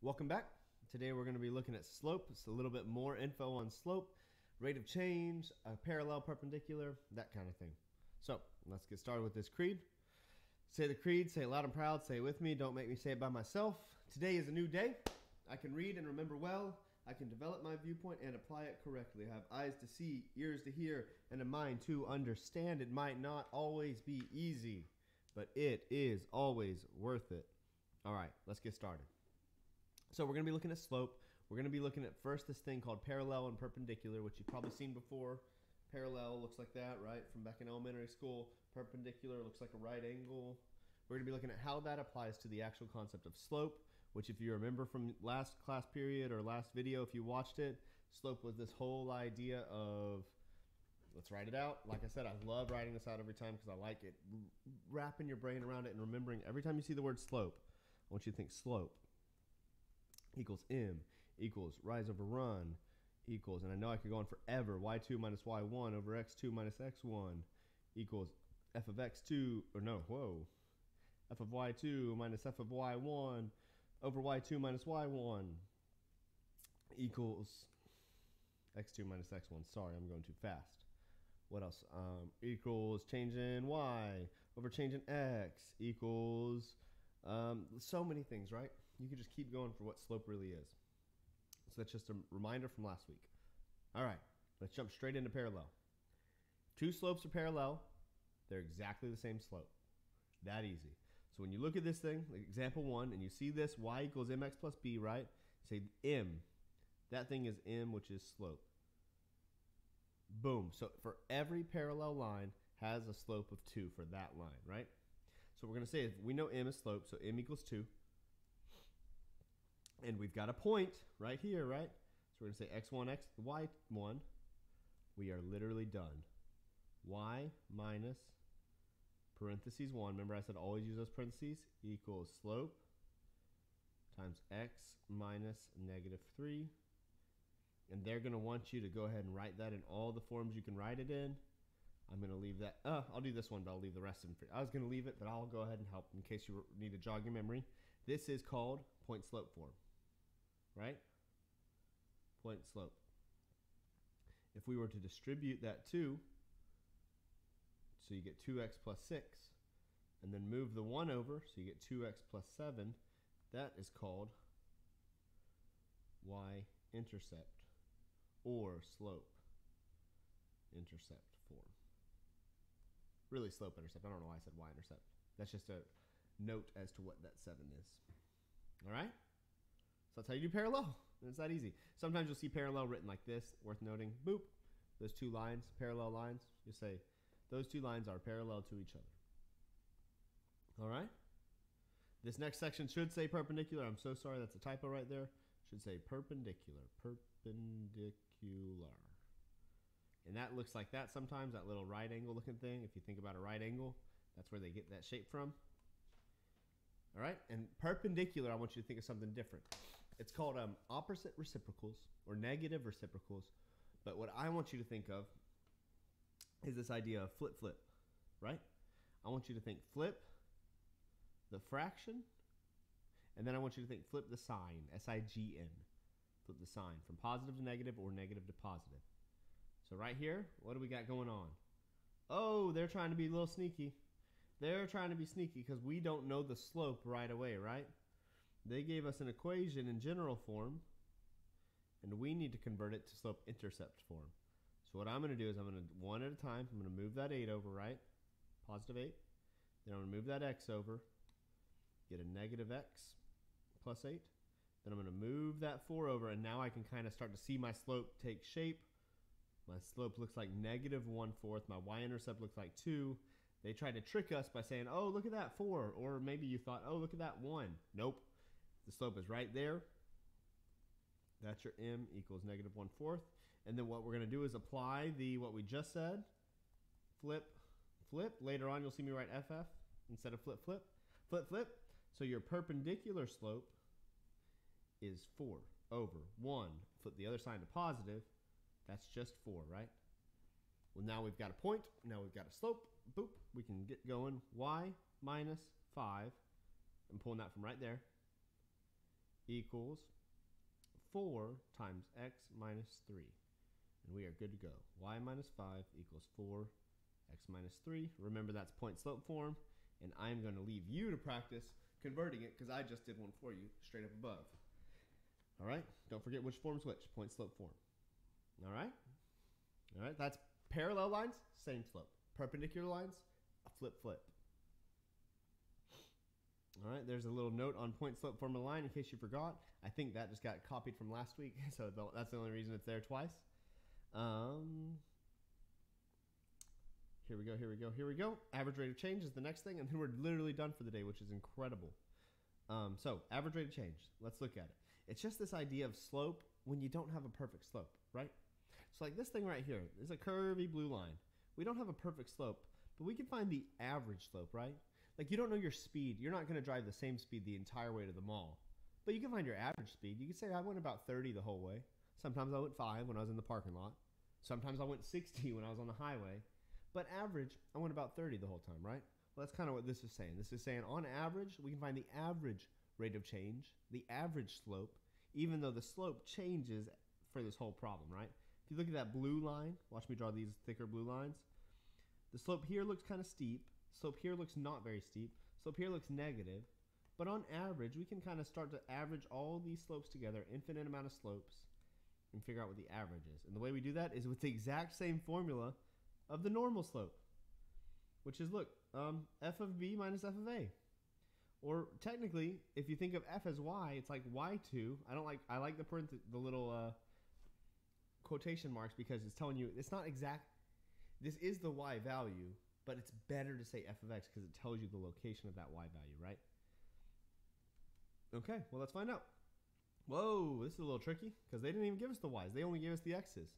Welcome back. Today we're going to be looking at slope. It's a little bit more info on slope, rate of change, parallel, perpendicular, that kind of thing. So let's get started with this creed. Say the creed, say it loud and proud, say it with me, don't make me say it by myself. Today is a new day. I can read and remember well. I can develop my viewpoint and apply it correctly. I have eyes to see, ears to hear, and a mind to understand. It might not always be easy, but it is always worth it. All right, let's get started. So we're going to be looking at slope. We're going to be looking at first this thing called parallel and perpendicular, which you've probably seen before. Parallel looks like that, right? From back in elementary school. Perpendicular looks like a right angle. We're going to be looking at how that applies to the actual concept of slope, which if you remember from last class period or last video, if you watched it, slope was this whole idea of, let's write it out. Like I said, I love writing this out every time because I like it. Wrapping your brain around it and remembering every time you see the word slope, I want you to think slope equals m equals rise over run equals, and I know I could go on forever, y2 minus y1 over x2 minus x1 equals f of x2, or no, whoa, f of y2 minus f of y1 over y2 minus y1 equals x2 minus x1. Sorry, I'm going too fast. What else? Equals change in y over change in x equals so many things, right? You could just keep going for what slope really is. So that's just a reminder from last week. All right, let's jump straight into parallel. Two slopes are parallel. They're exactly the same slope. That easy. So when you look at this thing, like example one, and you see this y equals mx plus b, right? Say m. That thing is m, which is slope. Boom. So for every parallel line has a slope of 2 for that line, right? So we're going to say if we know m is slope, so m equals 2. And we've got a point right here, right? So we're going to say x1, y1. We are literally done. Y minus parentheses 1. Remember I said always use those parentheses. Equals slope times x minus negative 3. And they're going to want you to go ahead and write that in all the forms you can write it in. I'm going to leave that. I'll do this one, but I'll leave the rest of them. I was going to leave it, but I'll go ahead and help in case you need to jog your memory. This is called point slope form, right? Point slope. If we were to distribute that 2, so you get 2x plus 6, and then move the 1 over, so you get 2x plus 7, that is called y-intercept or slope intercept form. Really slope intercept. I don't know why I said y-intercept. That's just a note as to what that 7 is. All right? So that's how you do parallel. And it's that easy. Sometimes you'll see parallel written like this, worth noting. Boop. Those two lines, parallel lines. You say those two lines are parallel to each other. All right? This next section should say perpendicular. I'm so sorry, that's a typo right there. Should say perpendicular. Perpendicular. And that looks like that sometimes, that little right angle looking thing. If you think about a right angle, that's where they get that shape from. All right, and perpendicular, I want you to think of something different. It's called opposite reciprocals or negative reciprocals. But what I want you to think of is this idea of flip-flip, right? I want you to think flip the fraction, and then I want you to think flip the sign, S-I-G-N. Flip the sign from positive to negative or negative to positive. So right here, what do we got going on? Oh, they're trying to be a little sneaky. They're trying to be sneaky because we don't know the slope right away, right? They gave us an equation in general form, and we need to convert it to slope intercept form. So what I'm going to do is I'm going to, one at a time, I'm going to move that 8 over, right? Positive 8. Then I'm going to move that x over, get a negative x plus 8. Then I'm going to move that 4 over, and now I can kind of start to see my slope take shape. My slope looks like negative 1/4. My y-intercept looks like 2. They tried to trick us by saying, oh, look at that 4. Or maybe you thought, oh, look at that 1. Nope. The slope is right there. That's your m equals negative 1/4. And then what we're going to do is apply what we just said. Flip, flip. Later on, you'll see me write ff instead of flip, flip. Flip, flip. So your perpendicular slope is 4 over 1. Flip the other sign to positive. That's just 4, right? Well, now we've got a point. Now we've got a slope. Boop. We can get going. Y minus 5. I'm pulling that from right there. equals 4 times x minus 3. And we are good to go. Y minus 5 equals 4 x minus 3. Remember, that's point slope form. And I'm going to leave you to practice converting it because I just did one for you straight up above. All right? Don't forget which form's which. Point slope form. All right? All right, that's parallel lines, same slope. Perpendicular lines, a flip, flip. All right, there's a little note on point slope form of the line in case you forgot. I think that just got copied from last week, so that's the only reason it's there twice. Here we go, here we go, here we go. Average rate of change is the next thing, and then we're literally done for the day, which is incredible. So, average rate of change. Let's look at it. It's just this idea of slope when you don't have a perfect slope, right? So like this thing right here is a curvy blue line. We don't have a perfect slope, but we can find the average slope, right? Like you don't know your speed. You're not going to drive the same speed the entire way to the mall. But you can find your average speed. You can say I went about 30 the whole way. Sometimes I went 5 when I was in the parking lot. Sometimes I went 60 when I was on the highway. But average, I went about 30 the whole time, right? Well, that's kind of what this is saying. This is saying on average, we can find the average rate of change, the average slope, even though the slope changes for this whole problem, right? If you look at that blue line, watch me draw these thicker blue lines. The slope here looks kind of steep. Slope here looks not very steep. Slope here looks negative. But on average, we can kind of start to average all these slopes together, infinite amount of slopes, and figure out what the average is. And the way we do that is with the exact same formula of the normal slope, which is, look, f of b minus f of a. Or technically, if you think of f as y, it's like y2. I like the little quotation marks because it's telling you it's not exact. This is the y value, but it's better to say f of x because it tells you the location of that y value, right? Okay, well, let's find out. Whoa, this is a little tricky because they didn't even give us the y's. They only gave us the x's.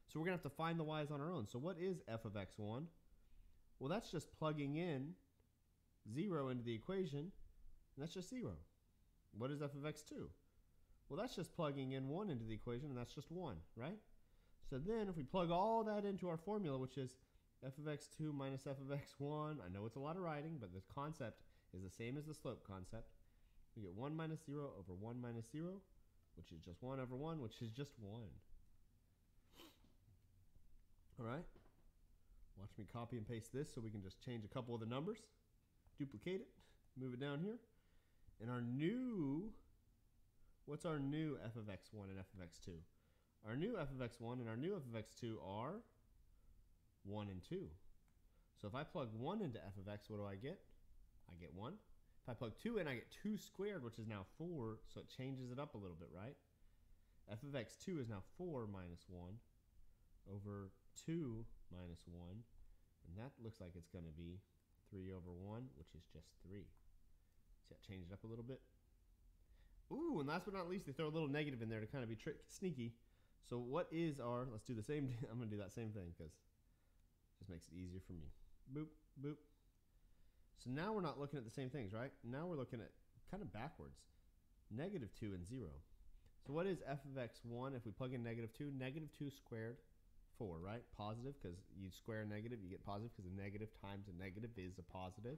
So we're going to have to find the y's on our own. So what is f of x1? Well, that's just plugging in 0 into the equation, and that's just 0. What is f of x2? Well, that's just plugging in 1 into the equation, and that's just 1, right? So then if we plug all that into our formula, which is f of x2 minus f of x1, I know it's a lot of writing, but the concept is the same as the slope concept. We get 1 minus 0 over 1 minus 0, which is just 1 over 1, which is just 1. All right. Watch me copy and paste this so we can just change a couple of the numbers. Duplicate it. Move it down here. And our new, what's our new f of x1 and f of x2? Our new f of x1 and our new f of x2 are 1 and 2. So if I plug 1 into f of x, what do I get? I get 1. If I plug 2 in, I get 2 squared, which is now 4, so it changes it up a little bit, right? F of x2 is now 4 minus 1 over 2 minus 1, and that looks like it's going to be 3 over 1, which is just 3. See, that changed it up a little bit. Ooh, and last but not least, they throw a little negative in there to kind of be sneaky. So what is our, let's do the same, I'm going to do that same thing because it just makes it easier for me. Boop, boop. So now we're not looking at the same things, right? Now we're looking at kind of backwards. Negative 2 and 0. So what is f of x1 if we plug in negative 2? Negative 2 squared, 4, right? Positive, because you square a negative, you get positive, because a negative times a negative is a positive.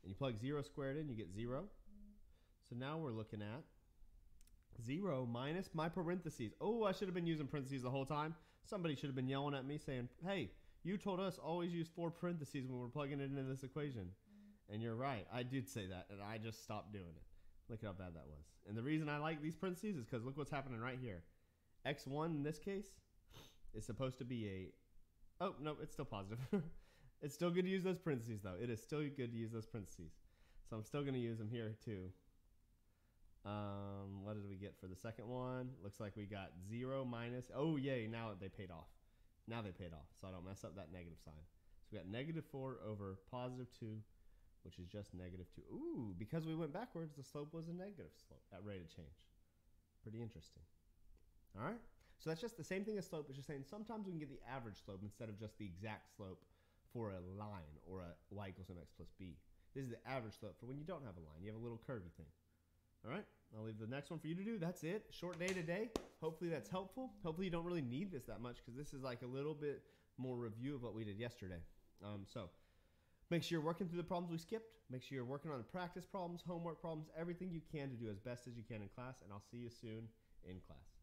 And you plug 0 squared in, you get 0. So now we're looking at 0 minus my parentheses. Oh, I should have been using parentheses the whole time. Somebody should have been yelling at me saying, hey, you told us always use 4 parentheses when we're plugging it into this equation. And you're right. I did say that, and I just stopped doing it. Look at how bad that was. And the reason I like these parentheses is because look what's happening right here. x1 in this case is supposed to be a... Oh, no, it's still positive. It's still good to use those parentheses, though. It is still good to use those parentheses. So I'm still going to use them here, too. What did we get for the second one? Looks like we got 0 minus... Oh, yay, now they paid off. Now they paid off, so I don't mess up that negative sign. So we got negative 4 over positive 2, which is just negative 2. Ooh, because we went backwards, the slope was a negative slope at rate of change. Pretty interesting. All right? So that's just the same thing as slope. It's just saying sometimes we can get the average slope instead of just the exact slope for a line or a y equals mx plus b. This is the average slope for when you don't have a line. You have a little curvy thing. All right? I'll leave the next one for you to do. That's it. Short day today. Hopefully that's helpful. Hopefully you don't really need this that much because this is like a little bit more review of what we did yesterday. So Make sure you're working through the problems we skipped. Make sure you're working on the practice problems, homework problems, everything you can to do as best as you can in class. And I'll see you soon in class.